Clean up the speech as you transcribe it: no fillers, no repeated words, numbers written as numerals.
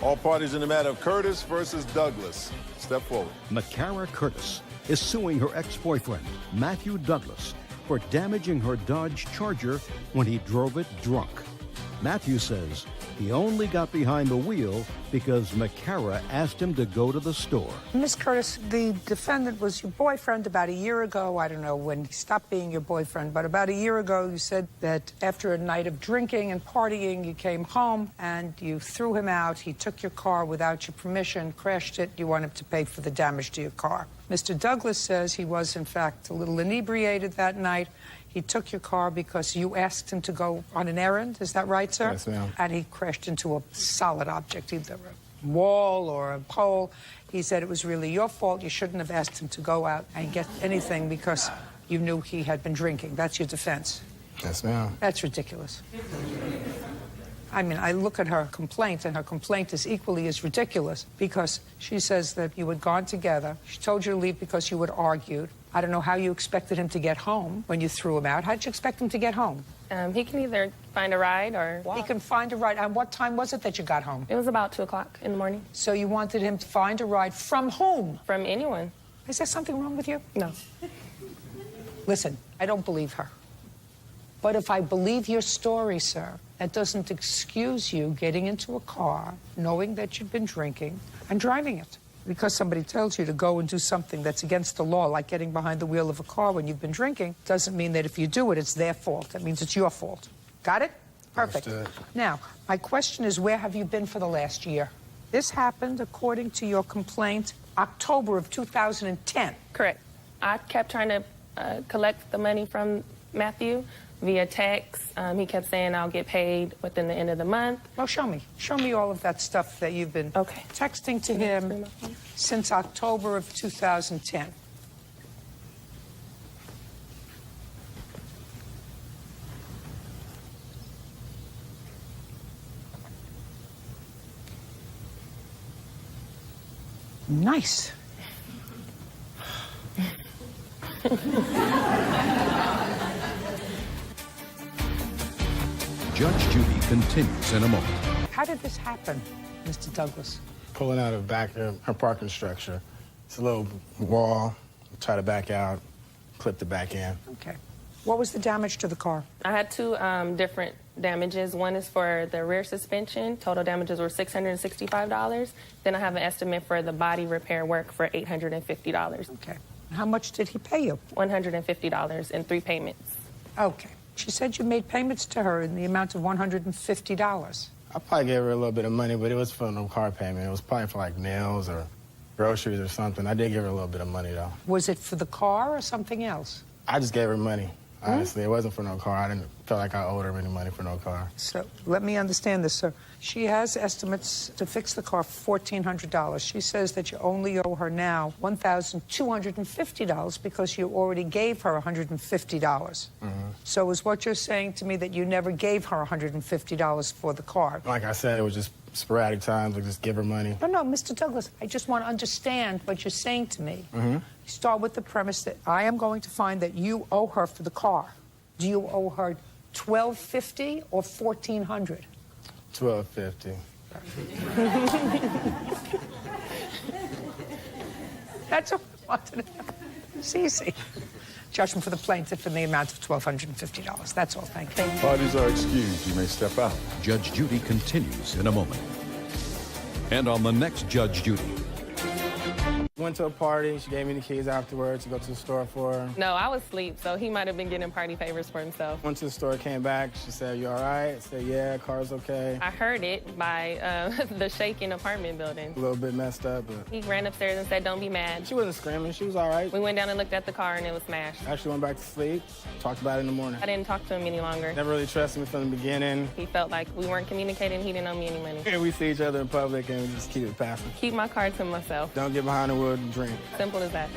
All parties in the matter of Curtis versus Douglas. Step forward. McCara Curtis is suing her ex-boyfriend, Matthew Douglas, for damaging her Dodge Charger when he drove it drunk. Matthew says he only got behind the wheel because McCara asked him to go to the store. Miss Curtis, the defendant was your boyfriend about a year ago. I don't know when he stopped being your boyfriend, but about a year ago you said that after a night of drinking and partying, you came home and you threw him out. He took your car without your permission, crashed it. You want him to pay for the damage to your car. Mr. Douglas says he was, in fact, a little inebriated that night. He took your car because you asked him to go on an errand. Is that right, sir? Yes, ma'am. And he crashed into a solid object, either a wall or a pole. He said it was really your fault. You shouldn't have asked him to go out and get anything because you knew he had been drinking. That's your defense. Yes, ma'am. That's ridiculous. I mean, I look at her complaint, and her complaint is equally as ridiculous because she says that you had gone together. She told you to leave because you had argued. I don't know how you expected him to get home when you threw him out. How did you expect him to get home? He can either find a ride or walk. He can find a ride. And what time was it that you got home? It was about 2 o'clock in the morning. So you wanted him to find a ride from whom? From anyone. Is there something wrong with you? No. Listen, I don't believe her. But if I believe your story, sir, that doesn't excuse you getting into a car, knowing that you've been drinking, and driving it. Because somebody tells you to go and do something that's against the law, like getting behind the wheel of a car when you've been drinking, doesn't mean that if you do it, it's their fault. That means it's your fault. Got it? Perfect. Understood. Now, my question is, where have you been for the last year? This happened, according to your complaint, October of 2010. Correct. I kept trying to collect the money from Matthew via text. He kept saying I'll get paid within the end of the month. Well, show me. Show me all of that stuff that you've been texting to him since October of 2010. Nice. Judge Judy continues in a moment. How did this happen, Mr. Douglas? Pulling out of the back of her parking structure. It's a little wall. Try to back out, clip the back end. Okay. What was the damage to the car? I had two different damages. One is for the rear suspension. Total damages were $665. Then I have an estimate for the body repair work for $850. Okay. How much did he pay you? $150 in 3 payments. Okay. She said you made payments to her in the amount of $150. I probably gave her a little bit of money, but it was for no car payment. It was probably for like nails or groceries or something. I did give her a little bit of money, though. Was it for the car or something else? I just gave her money. Honestly, it wasn't for no car. I didn't feel like I owed her any money for no car. So let me understand this, sir. She has estimates to fix the car for $1,400. She says that you only owe her now $1,250 because you already gave her $150. So is what you're saying to me that you never gave her $150 for the car? Like I said, it was just sporadic times. I just give her money. No, Mr. Douglas, I just want to understand what you're saying to me. You start with the premise that I am going to find that you owe her for the car. Do you owe her $1,250 or $1,400? $1,250. That's what I wanted to know. It's easy. Judgment for the plaintiff in the amount of $1,250. That's all. Thank you. Parties are excused. You may step out. Judge Judy continues in a moment. And on the next Judge Judy. Went to a party. She gave me the keys afterwards to go to the store for her. No, I was asleep, so he might have been getting party favors for himself. Went to the store, came back. She said, "You all right?" I said, "Yeah, car's okay." I heard it by the shaking apartment building. A little bit messed up, but He ran upstairs and said, "Don't be mad." she wasn't screaming. She was all right. We went down and looked at the car, and it was smashed. Actually went back to sleep. Talked about it in the morning. I didn't talk to him any longer. Never really trusted me from the beginning. He felt like we weren't communicating. He didn't owe me any money. And we see each other in public and we just keep it passing. Keep my car to myself. Don't get behind the wheel and drink. Simple as that.